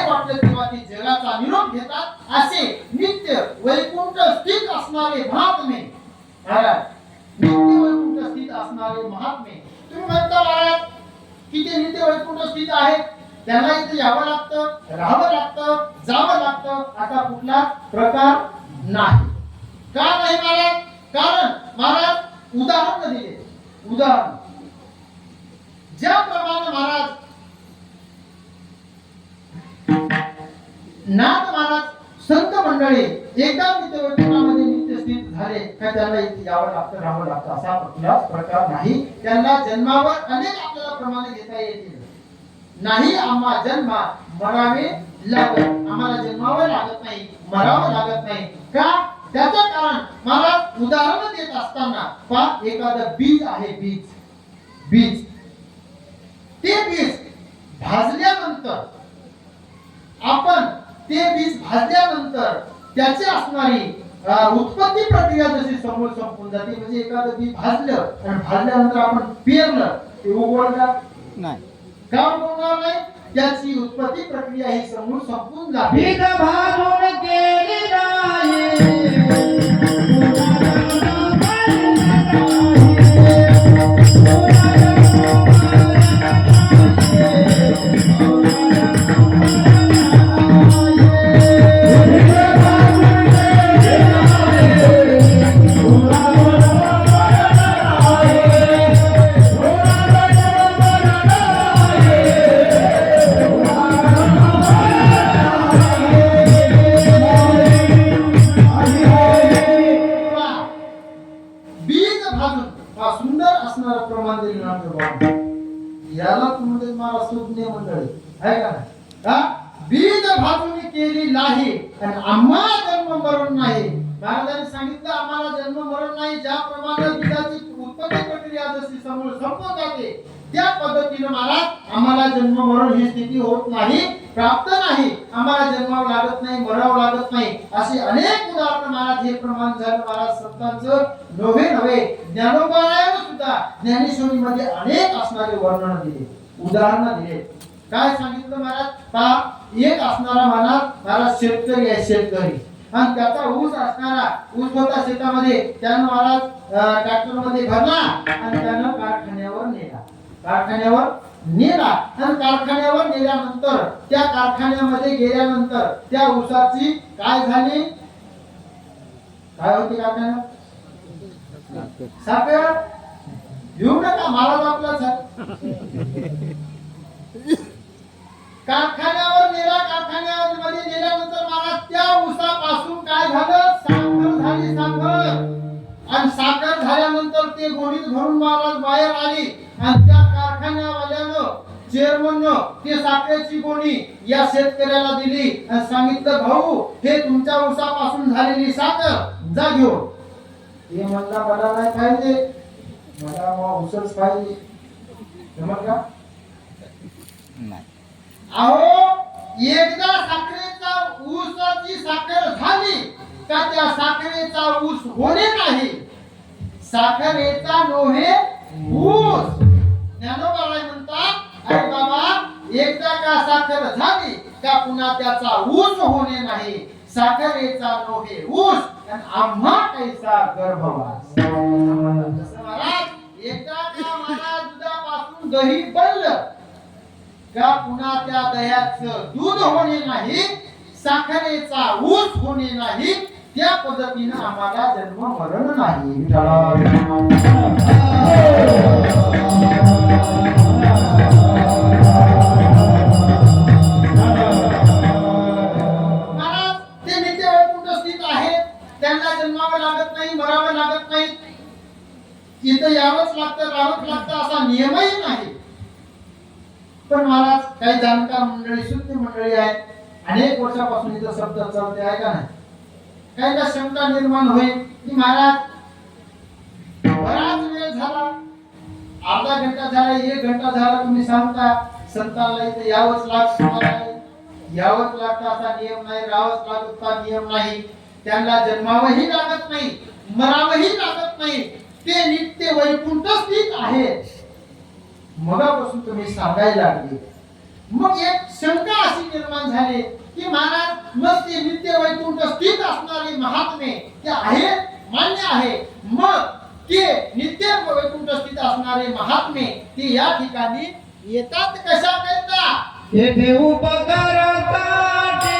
बाहेर वाटलं तेव्हा ते जगाचा निरोप घेतात. असे नित्य वैकुंठ स्थित असणारे महात्मे महाराज, नित्य वैकुंठ स्थित असणारे महात्मे. तुम्ही म्हणता महाराज की ते नित्य वैकुंठ स्थित आहेत, त्यांना इथे यावं लागतं, राहावं लागतं, जावं लागतं, असा कुठला प्रकार नाही. का नाही महाराज? कारण महाराज उदाहरण दिले. उदाहरण ज्याप्रमाणे महाराज नाथ महाराज संत मंडळी एकदा नित्य वैकुंठामध्ये नित्य स्थित झाले का त्यांना इथे यावं लागतं, राहावं लागतं, असा कुठला प्रकार नाही. त्यांना जन्मावर अनेक आपल्याला प्रमाणे घेता येतील नाही. आम्हा जन्मा मरावे लागत, आम्हाला जन्मावर लागत नाही, मरावं लागत नाही. का? त्याचं कारण महाराज उदाहरण देत असताना पा एखादं बीज आहे, बीज ते बीज भाजल्यानंतर आपण ते बीज भाजल्यानंतर त्याची असणारी उत्पत्ती प्रक्रिया जशी समोर संपून जाते. म्हणजे एखादं बीज भाजलं आणि भाजल्यानंतर आपण पेरलं ते उगवणार नाही. का उगवणार नाही? त्याची उत्पत्ती प्रक्रिया ही समोर संपून जाते. बीज भाजून केली नाही याला तुम्ही मला सुज्ञ मंडळी आहे का? बीज भाजून केली नाही आणि आम्हा जन्म मरण नाही. महाराजांनी सांगितलं आम्हाला जन्म मरण नाही. ज्याप्रमाणे बीजाची उत्पत्ती प्रक्रिया जशी समोर संपत जाते त्या पद्धतीने महाराज आम्हाला जन्म मरण ही स्थिती होत नाही, प्राप्त नाही. आम्हाला जन्मावं लागत नाही, मरावं लागत नाही. असे अनेक उदाहरण महाराज हे प्रमाण झालं. महाराज संतांचं नव्हे ज्ञानोबाने सुद्धा ज्ञानेश्वरीमध्ये अनेक असणारे वर्णन दिले, उदाहरण दिले. काय सांगितलं महाराज? पहा, एक असणारा महाराज शेतकरी आहे, शेतकरी, आणि त्याचा ऊस असणारा ऊस होता शेतामध्ये, त्यानं महाराज ट्रॅक्टर मध्ये भरला आणि त्यानं कारखान्यावर नेला. आणि कारखान्यावर नेल्यानंतर त्या कारखान्यामध्ये गेल्यानंतर त्या ऊसाची काय झाली? काय होती कारखान्यात? साखर. घेऊ नका महाराज आपला कारखान्यावर नेला. कारखान्यामध्ये नेल्यानंतर महाराज त्या ऊसापासून काय झालं? साखर झाली, साखर. आणि साखर झाल्यानंतर ते गोणीत भरून महाराज बाहेर आली आणि त्या कारखान्यावाल्यानं चेअरमननं ते साखरेची गोणी या शेतकऱ्याला दिली आणि सांगितलं, भाऊ हे तुमच्या ऊसापासून झालेली साखर, जा घेऊन. हे म्हणला मला नाही पाहिजे, मला ऊसच पाहिजे. जमत का? नाही. अहो एकदा साखरेचा ऊसाची साखर झाली का त्या साखरेचा ऊस होणे नाही. साखरेचा नोहे ऊस. ज्ञानोबा म्हणतात, अरे बाबा एकदा का साखर झाली का पुन्हा त्याचा ऊस होणे नाही. साखरेचा नोहे ऊस आणि आम्हा कैसा गर्भवास. महाराज एकदा का महाराज दुधापासून दही बनलं का पुन्हा त्या दह्याचं दूध होणे नाही, साखरेचा ऊस होणे नाही. त्या पद्धतीने आम्हाला जन्म मरण नाही. महाराज ते नित्य वैकुंठ स्थित आहेत, त्यांना जन्मावं लागत नाही, मरावं लागत नाही, इथं यावंच लागतं, राहावंच लागतं असा नियमही नाही. पण महाराज काही जाणकार मंडळी, शुद्ध मंडळी आहेत, अनेक वर्षापासून इथं शब्द चालते आहे का नाही. काहीला शंका निर्माण होईल की महाराज बराच वेळ झाला, अर्धा घंटा झाला, 1 घंटा झाला, तुम्ही सांगता संतांना इथे यावंच लागतं असा नियम नाही, राहावंच लागत असा नियम नाही. त्यांना जन्मावंही लागत नाही, मरावंही लागत नाही. ते नित्य वैकुंठ स्थित आहे. मगापासून तुम्ही सांगायला लागले मग एक शंका अशी निर्माण झाली की महाराज मग ते नित्य वैकुंठ स्थित असणारे महात्मे ते आहेत, मान्य आहे, मग ते नित्य वैकुंठ स्थित असणारे महात्मे ते या ठिकाणी येतात कशा करता? येथे उपकारासाठी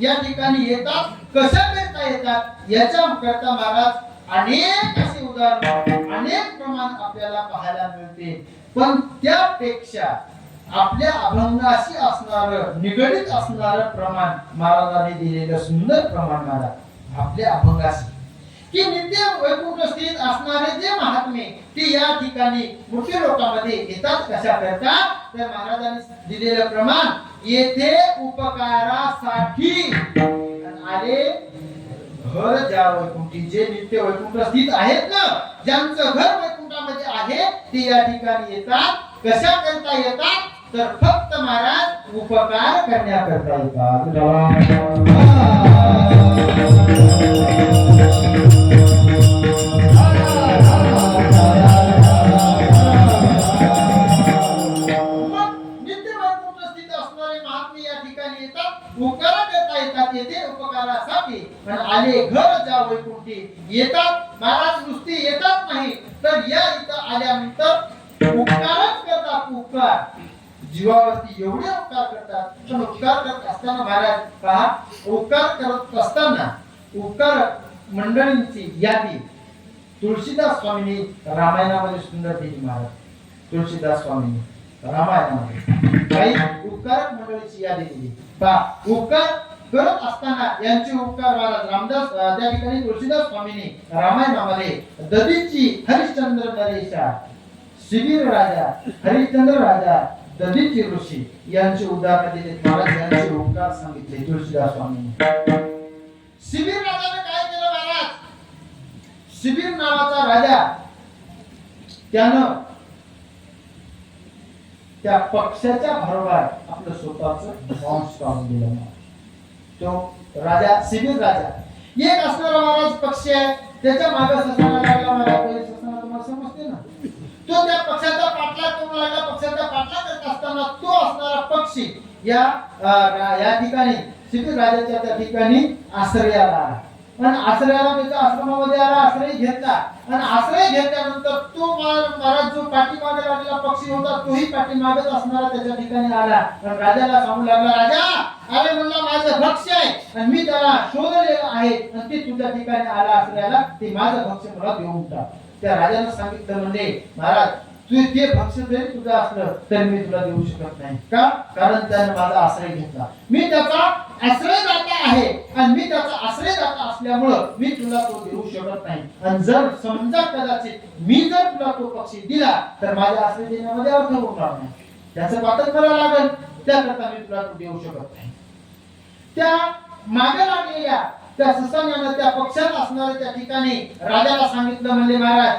या ठिकाणी येतात, कशा करता येतात याच्या करता महाराज अनेक असे उदाहरण, अनेक प्रमाण आपल्याला पाहायला मिळते. पण त्यापेक्षा आपल्या अभंगाशी असणार निगडित असणार प्रमाण महाराजांनी दिलेलं सुंदर प्रमाण महाराज आपल्या अभंगाशी की नित्य वैकुंठ स्थित असणारे जे महात्मे ते या ठिकाणी मोठ्या लोकांमध्ये येतात कशा करता? तर महाराजांनी दिलेलं प्रमाण येथे उपकारासाठी आले. घर ज्या वैकुंठी जे नित्य वैकुंठ स्थित आहेत ना, ज्यांचं घर वैकुंठामध्ये आहे ते या ठिकाणी येतात. कशा करता येतात? तर फक्त महाराज उपकार करण्याकरता येतात. उपकार करता येतात, येथे उपकारासाठी आले. घर ज्या वैकुंठी येतात महाराज नुसते येतात नाही तर या इथं आल्यानंतर उपकारच करतात. उपकार जीवावरती एवढे उपकार करतात. पण उपकार करत असताना महाराज पहा, उपकार करत असताना उपकार मंडळींची यादी तुळशीदास स्वामींनी रामायणामध्ये सुंदर दिली. महाराज तुळशीदास स्वामींनी रामायणामध्ये काही उपकारक मंडळीची यादी दिली. उपकार करत असताना यांचे उपकार महाराज रामदास त्या ठिकाणी तुळशीदास स्वामींनी रामायणामध्ये ददीची हरिश्चंद्र नरेशा, शिबीर राजा, हरिश्चंद्र राजा, ददीची ऋषी यांचे उदाहरण दिले. महाराज यांचे उपकार सांगितले तुळशीदास स्वामींनी. शिबीर राजाने काय केलं महाराज? शिबीर नावाचा राजा त्यानं त्या पक्षाच्या भरवार आपलं स्वतःच वंश काढून दिलं. तो राजा शिबीर राजा एक असणारा महाराज पक्ष आहे, त्याच्या मागे ससाना लागला. महाराज ससाना तुम्हाला समजते ना, तो त्या पक्षाचा पाठलाग करू लागला. पक्षाचा पाठलाग करत असताना तो असणारा पक्षी या ठिकाणी शिबीर राजाच्या त्या ठिकाणी आश्रयाला आला. आणि आश्रयाला त्याच्या आश्रमामध्ये आला, आश्रय घेतला. आणि आश्रय घेतल्यानंतर तो महाराज जो पाठीमागे लागलेला पक्षी होता तोही पाठीमागेच असणारा त्याच्या ठिकाणी आला. आणि राजाला सांगू लागला, राजा अरे म्हणला माझं भक्ष्य आहे आणि मी त्याला शोधलेलं आहे आणि ते तुझ्या ठिकाणी आला आश्रयाला, ते माझं भक्ष्य मला देऊन टाक. त्या राजाने सांगितलं म्हणजे महाराज तू ते भक्ष्य जरी तुझं असलं तरी मी तुला देऊ शकत नाही. का? कारण त्याने माझा आश्रय घेतला. मी त्याचा आश्रयदाता आहे आणि मी त्याचा आश्रयदाता असल्यामुळं मी तुला तो देऊ शकत नाही. आणि जर समजा कदाचित मी जर तुला तो पक्षी दिला तर माझ्या आश्रय देण्यामध्ये अर्थ होणार नाही, त्याचं पातळ करावं लागेल. त्याकरता मी तुला तो देऊ शकत नाही. त्या मागे लागलेल्या त्या ससाण्यानं त्या पक्षात असणाऱ्या त्या ठिकाणी राजाला सांगितलं म्हणजे महाराज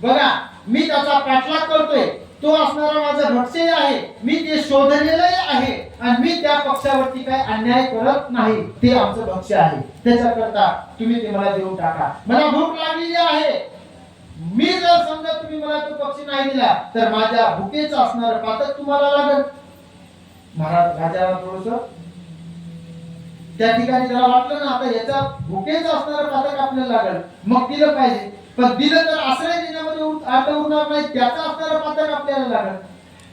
बघा मी त्याचा पाठलाग करतोय, तो असणारा माझा भक्ष्य आहे, मी ते शोधलेलं आहे आणि मी त्या पक्षावरती काय अन्याय करत नाही, ते आमचं भक्ष्य आहे. त्याच्याकरता तुम्ही ते मला देऊन टाका. मला भूक लागलेली आहे. मी जर समजा तुम्ही मला तो पक्षी नाही दिला तर माझ्या भुकेचं असणार पातक तुम्हाला लागेल. महाराज राजाला थोडस त्या ठिकाणी जरा वाटलं ना आता याचा भुकेचं असणारं पातक आपल्याला लागेल, मग दिलं पाहिजे. पण दिलं तर आश्रय देण्यामध्ये अर्थ उरणार नाही, त्याचं असणारं पातक आपल्याला लागेल.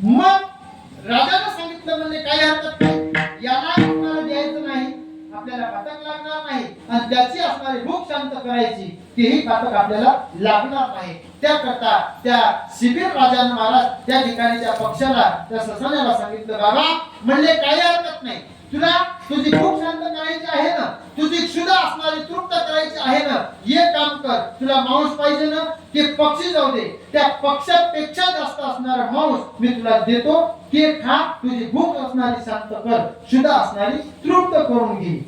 मग राजाने सांगितलं म्हणजे काही हरकत नाही, याला तुम्हाला द्यायचं नाही, आपल्याला पातक लागणार नाही आणि त्याची असणारी भूक शांत करायची, तेही पातक आपल्याला लागणार नाही. त्याकरता त्या शिबीर राजाने महाराज त्या ठिकाणीच्या पक्षाला त्या ससाण्याला सांगितलं, बाबा म्हणले काही हरकत नाही, तुला तुझी भूक शांत करायची आहे ना, तुझी क्षुधा असणारी तृप्त करायची आहे ना, हे काम कर. तुला मांस पाहिजे ना, ते पक्षी जाऊ दे, त्या पक्षापेक्षा जास्त असणारा मांस मी तुला देतो, ते खा, तुझी भूक असणारी शांत कर, क्षुधा असणारी तृप्त करून घे.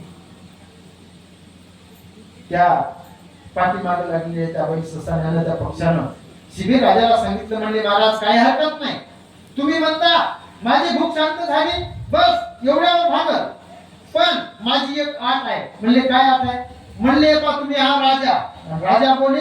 त्या पाठीमागे लागलेल्या त्या बाई ससाण्याला त्या पक्षानं शिबीर राजाला सांगितलं, म्हणजे महाराज काही हरकत नाही, तुम्ही म्हणता माझी भूक शांत झाली, बस एवढ्यावर भागल, पण माझी एक आट आहे. म्हणले काय आट आहे? म्हणले बा तुम्ही हा राजा, राजा बोले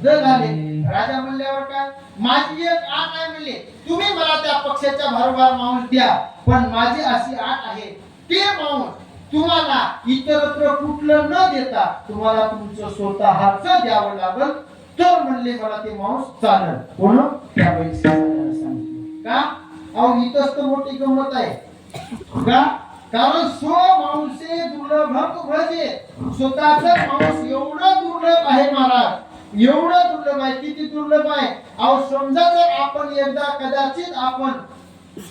द झाले, राजा म्हणल्यावर काय, माझी एक आट आहे, म्हणले तुम्ही मला त्या पक्षाच्या भरभर मांस द्या, पण माझी अशी आट आहे, ते मांस तुम्हाला इतरत्र कुठलं न देता तुम्हाला तुमचं स्वतःच द्यावं लागल, तर म्हणले मला ते मांस चालेल. कोण? त्या बाई सांगितलं. का? अहो इथंच तर मोठी गंमत आहे. का? कारण स्व मांसे दुर्लभ भजे, स्वतःच मांस एवढं दुर्लभ आहे महाराज, एवढं दुर्लभ आहे. किती दुर्लभ आहे? अहो समजा जर आपण एकदा कदाचित आपण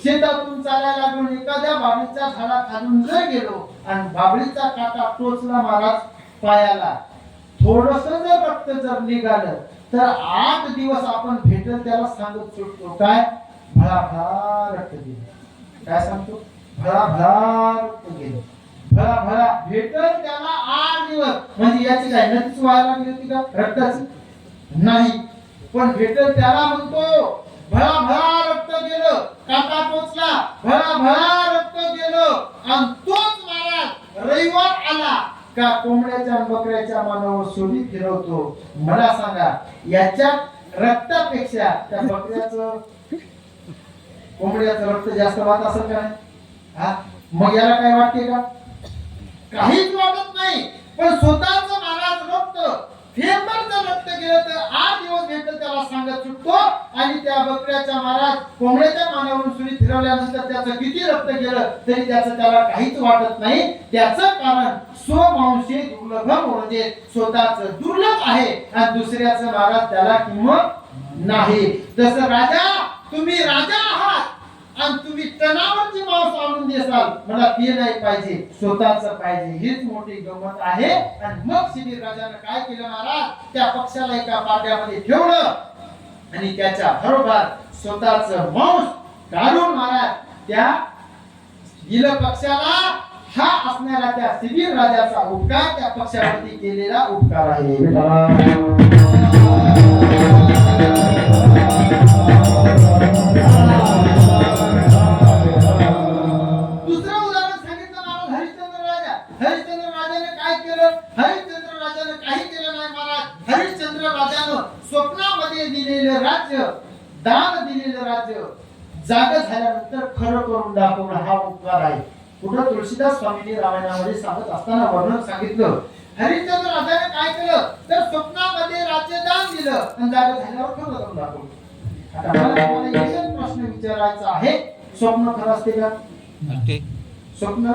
शेतातून चालायला गेलो, एखाद्या बाबळीच्या झाडाखालून जर गेलो आणि बाबळीचा काटा टोचला महाराज पायाला, थोडस जर रक्त जर निघालं तर 8 दिवस आपण भेटल त्याला सांगत सुटतो काय, भळा रक्त गेलं. काय सांगतो? भळा रक्त गेलं, भळा भेटल त्याला 8 दिवस. म्हणजे याची काय नदीच व्हायला लागली होती का रक्ताची? नाही, पण भेटल त्याला म्हणतो भळा रक्त गेलं, काटा टोचला, भळा रक्त गेलं. आणि तोच महाराज रविवार आला का कोंबड्याच्या आणि बकऱ्याच्या मानावर सोडी फिरवतो. मला सांगा याच्या रक्तापेक्षा त्या बकऱ्याचं कोंबड्याचं रक्त जास्त वाटत असेल का? हा, मग याला काय वाटते का? काहीच वाटत नाही. पण स्वतःच महाराज रक्त फेंबरचं रक्त गेलं तर 8 दिवस भेटल त्याला सांगत सुटतो. आणि त्या बकऱ्याच्या महाराज कोंबड्याच्या मानावरून सुरी फिरवल्यानंतर त्याचं किती रक्त गेलं तरी त्याचं त्याला काहीच वाटत नाही. त्याचं कारण स्वमांशी दुर्लभ म्हणजे स्वतःच दुर्लभ आहे आणि दुसऱ्याचं महाराज त्याला किंमत नाही. तसं राजा, तुम्ही राजा आहात आणि तुम्ही तणावरची मांस आणून देसाल, मला ते नाही पाहिजे, स्वतःच पाहिजे. हीच मोठी गंमत आहे. आणि मग शिबीर राजाने काय केलं महाराज, त्या पक्षाला एका पाट्यामध्ये ठेवलं आणि त्याच्या बरोबर स्वतःच मांस काढून महाराज त्या दिलं पक्षाला. हा असणारा त्या शिबीर राजाचा उपकार, त्या पक्षावरती केलेला उपकार आहे. हरिश्चंद्र राजाने काय केलं? हरिश्चंद्र राजाने काही केलं नाही महाराज. हरिश्चंद्र राजानं स्वप्नामध्ये दिलेलं राज्य, दान दिलेलं राज्य जाग झाल्यानंतर खरं करून दाखवणं हा उपकार आहे. कुठं तुळशीदास स्वामींनी रामायणामध्ये सांगत असताना वर्णन सांगितलं. हरिश्चंद्र राजाने काय केलं तर स्वप्नामध्ये राज्य दान दिलं आणि जाग झाल्यावर खरं करून दाखवलं. आता मला एकच प्रश्न विचारायचा आहे, स्वप्न खरं असते का? स्वप्न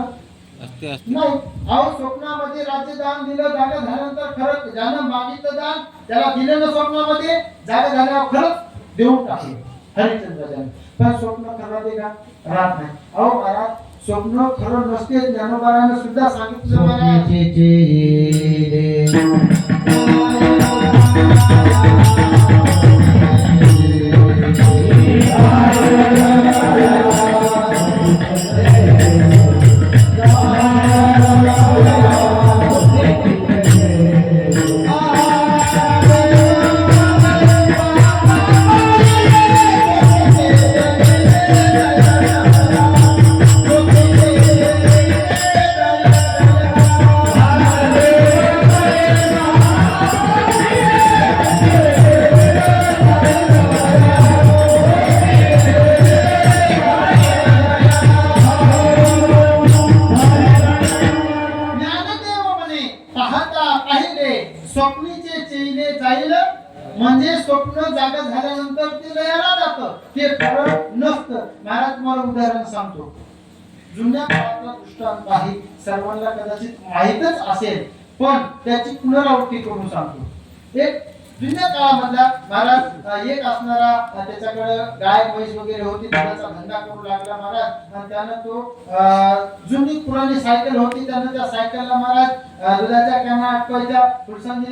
नाही. अहो स्वप्नामध्ये राज्य दान दिलं, जागा झाल्यानंतर खरं ज्यानं मागितलं दान त्याला दिलं ना स्वप्नामध्ये, जागा झाल्यावर खरंच देऊन टाकलं हरिश्चंद्राने. पण स्वप्न खरं राहते का? राहत नाही. अहो महाराज स्वप्न खरं नसते. ज्ञानोबाराने सुद्धा सांगितलं महाराज. जातं ते खरं नसतं. महाराज तुम्हाला उदाहरण सांगतो. जुन्या काळातला दृष्टांत आहे, सर्वांना कदाचित माहीतच असेल, पण त्याची पुनरावृत्ती करून सांगतो. एक जुन्या काळामधला महाराज एक असणारा त्याच्याकडे गाय म्हैस वगैरे होती, दुधाचा धंदा करू लागला महाराज. आणि त्यानं तो जुनी पुराणी सायकल होती, त्यानं त्या सायकलला महाराज दुधाच्या कॅना अटकवायच्या, फुलसंगीला